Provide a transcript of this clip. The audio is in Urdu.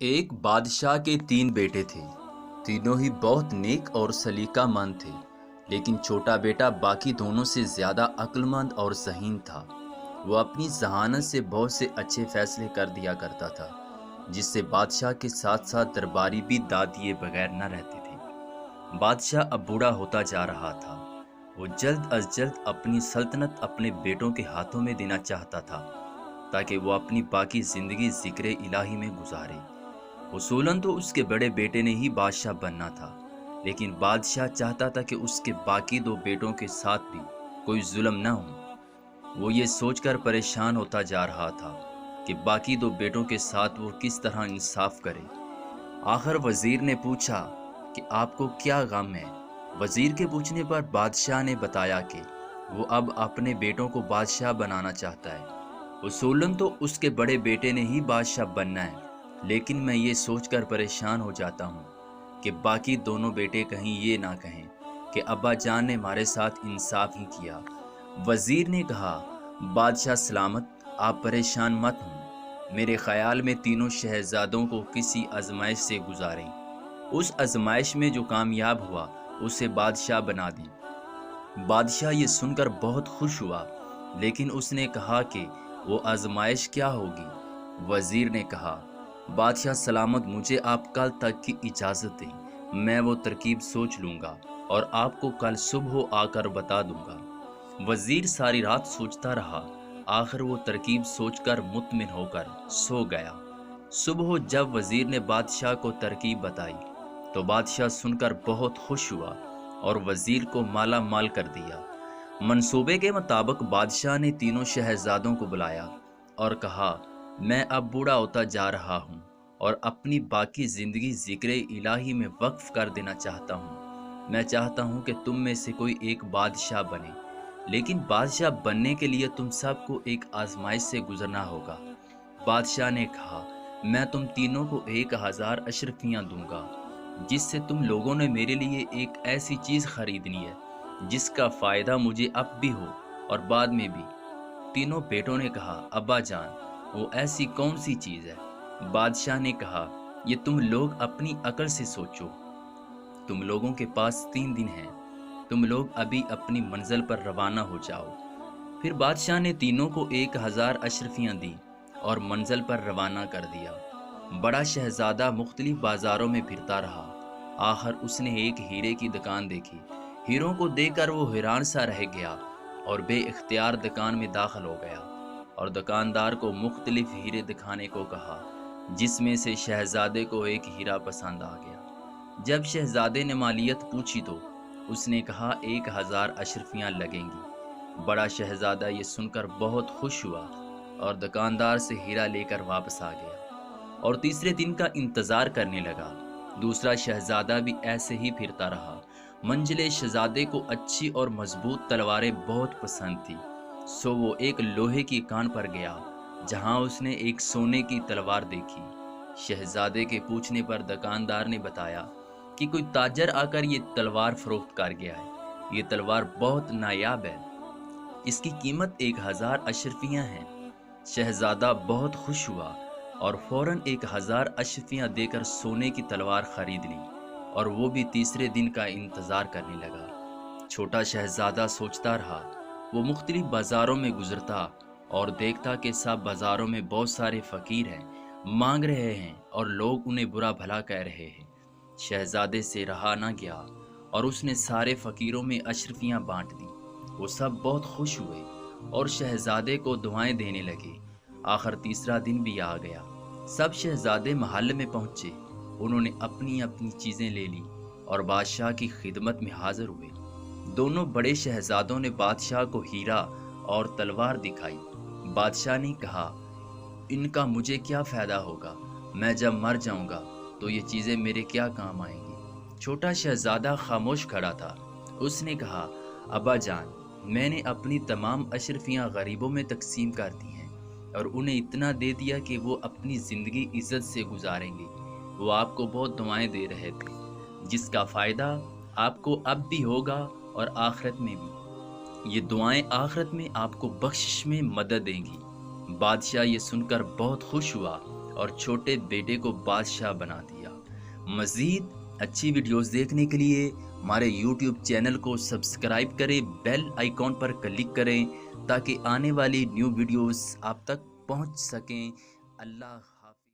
ایک بادشاہ کے 3 بیٹے تھے۔ تینوں ہی بہت نیک اور سلیقہ مند تھے، لیکن چھوٹا بیٹا باقی دونوں سے زیادہ عقل مند اور ذہین تھا۔ وہ اپنی ذہانت سے بہت سے اچھے فیصلے کر دیا کرتا تھا، جس سے بادشاہ کے ساتھ ساتھ درباری بھی داد دیے بغیر نہ رہتے تھے۔ بادشاہ اب بوڑھا ہوتا جا رہا تھا۔ وہ جلد از جلد اپنی سلطنت اپنے بیٹوں کے ہاتھوں میں دینا چاہتا تھا، تاکہ وہ اپنی باقی زندگی ذکر الہی میں گزارے۔ اصولاً تو اس کے بڑے بیٹے نے ہی بادشاہ بننا تھا، لیکن بادشاہ چاہتا تھا کہ اس کے باقی 2 بیٹوں کے ساتھ بھی کوئی ظلم نہ ہو۔ وہ یہ سوچ کر پریشان ہوتا جا رہا تھا کہ باقی 2 بیٹوں کے ساتھ وہ کس طرح انصاف کرے۔ آخر وزیر نے پوچھا کہ آپ کو کیا غم ہے؟ وزیر کے پوچھنے پر بادشاہ نے بتایا کہ وہ اب اپنے بیٹوں کو بادشاہ بنانا چاہتا ہے۔ اصولاً تو اس کے بڑے بیٹے نے ہی بادشاہ بننا ہے، لیکن میں یہ سوچ کر پریشان ہو جاتا ہوں کہ باقی دونوں بیٹے کہیں یہ نہ کہیں کہ ابا جان نے ہمارے ساتھ انصاف ہی کیا۔ وزیر نے کہا، بادشاہ سلامت، آپ پریشان مت ہوں۔ میرے خیال میں تینوں شہزادوں کو کسی آزمائش سے گزاریں۔ اس آزمائش میں جو کامیاب ہوا اسے بادشاہ بنا دیں۔ بادشاہ یہ سن کر بہت خوش ہوا، لیکن اس نے کہا کہ وہ آزمائش کیا ہوگی؟ وزیر نے کہا، بادشاہ سلامت، مجھے آپ کل تک کی اجازت دیں، میں وہ ترکیب سوچ لوں گا اور آپ کو کل صبح آ کر بتا دوں گا۔ وزیر ساری رات سوچتا رہا، آخر وہ ترکیب سوچ کر مطمئن ہو کر سو گیا۔ صبح جب وزیر نے بادشاہ کو ترکیب بتائی تو بادشاہ سن کر بہت خوش ہوا اور وزیر کو مالا مال کر دیا۔ منصوبے کے مطابق بادشاہ نے تینوں شہزادوں کو بلایا اور کہا، میں اب بوڑھا ہوتا جا رہا ہوں اور اپنی باقی زندگی ذکر الہی میں وقف کر دینا چاہتا ہوں۔ میں چاہتا ہوں کہ تم میں سے کوئی ایک بادشاہ بنے، لیکن بادشاہ بننے کے لیے تم سب کو ایک آزمائش سے گزرنا ہوگا۔ بادشاہ نے کہا، میں تم تینوں کو 1000 اشرفیاں دوں گا، جس سے تم لوگوں نے میرے لیے ایک ایسی چیز خریدنی ہے جس کا فائدہ مجھے اب بھی ہو اور بعد میں بھی۔ تینوں بیٹوں نے کہا، ابا جان، وہ ایسی کون سی چیز ہے؟ بادشاہ نے کہا، یہ تم لوگ اپنی عقل سے سوچو۔ تم لوگوں کے پاس 3 دن ہیں، تم لوگ ابھی اپنی منزل پر روانہ ہو جاؤ۔ پھر بادشاہ نے تینوں کو 1000 اشرفیاں دی اور منزل پر روانہ کر دیا۔ بڑا شہزادہ مختلف بازاروں میں پھرتا رہا۔ آخر اس نے ایک ہیرے کی دکان دیکھی۔ ہیروں کو دیکھ کر وہ حیران سا رہ گیا اور بے اختیار دکان میں داخل ہو گیا اور دکاندار کو مختلف ہیرے دکھانے کو کہا، جس میں سے شہزادے کو ایک ہیرا پسند آ گیا۔ جب شہزادے نے مالیت پوچھی تو اس نے کہا 1000 اشرفیاں لگیں گی۔ بڑا شہزادہ یہ سن کر بہت خوش ہوا اور دکاندار سے ہیرا لے کر واپس آ گیا اور تیسرے دن کا انتظار کرنے لگا۔ دوسرا شہزادہ بھی ایسے ہی پھرتا رہا۔ منجلے شہزادے کو اچھی اور مضبوط تلواریں بہت پسند تھی، سو وہ ایک لوہے کی کان پر گیا جہاں اس نے ایک سونے کی تلوار دیکھی۔ شہزادے کے پوچھنے پر دکاندار نے بتایا کہ کوئی تاجر آ کر یہ تلوار فروخت کر گیا ہے۔ یہ تلوار بہت نایاب ہے، اس کی قیمت 1000 اشرفیاں ہیں۔ شہزادہ بہت خوش ہوا اور فوراً 1000 اشرفیاں دے کر سونے کی تلوار خرید لی اور وہ بھی تیسرے دن کا انتظار کرنے لگا۔ چھوٹا شہزادہ سوچتا رہا۔ وہ مختلف بازاروں میں گزرتا اور دیکھتا کہ سب بازاروں میں بہت سارے فقیر ہیں، مانگ رہے ہیں اور لوگ انہیں برا بھلا کہہ رہے ہیں۔ شہزادے سے رہا نہ گیا اور اس نے سارے فقیروں میں اشرفیاں بانٹ دیں۔ وہ سب بہت خوش ہوئے اور شہزادے کو دعائیں دینے لگے۔ آخر تیسرا دن بھی آ گیا۔ سب شہزادے محل میں پہنچے۔ انہوں نے اپنی اپنی چیزیں لے لی اور بادشاہ کی خدمت میں حاضر ہوئے۔ دونوں بڑے شہزادوں نے بادشاہ کو ہیرا اور تلوار دکھائی۔ بادشاہ نے کہا، ان کا مجھے کیا فائدہ ہوگا؟ میں جب مر جاؤں گا تو یہ چیزیں میرے کیا کام آئیں گی؟ چھوٹا شہزادہ خاموش کھڑا تھا۔ اس نے کہا، ابا جان، میں نے اپنی تمام اشرفیاں غریبوں میں تقسیم کر دی ہیں اور انہیں اتنا دے دیا کہ وہ اپنی زندگی عزت سے گزاریں گے۔ وہ آپ کو بہت دعائیں دے رہے تھے، جس کا فائدہ آپ کو اب بھی ہوگا اور آخرت میں بھی۔ یہ دعائیں آخرت میں آپ کو بخشش میں مدد دیں گی۔ بادشاہ یہ سن کر بہت خوش ہوا اور چھوٹے بیٹے کو بادشاہ بنا دیا۔ مزید اچھی ویڈیوز دیکھنے کے لیے ہمارے یوٹیوب چینل کو سبسکرائب کریں، بیل آئیکن پر کلک کریں تاکہ آنے والی نیو ویڈیوز آپ تک پہنچ سکیں۔ اللہ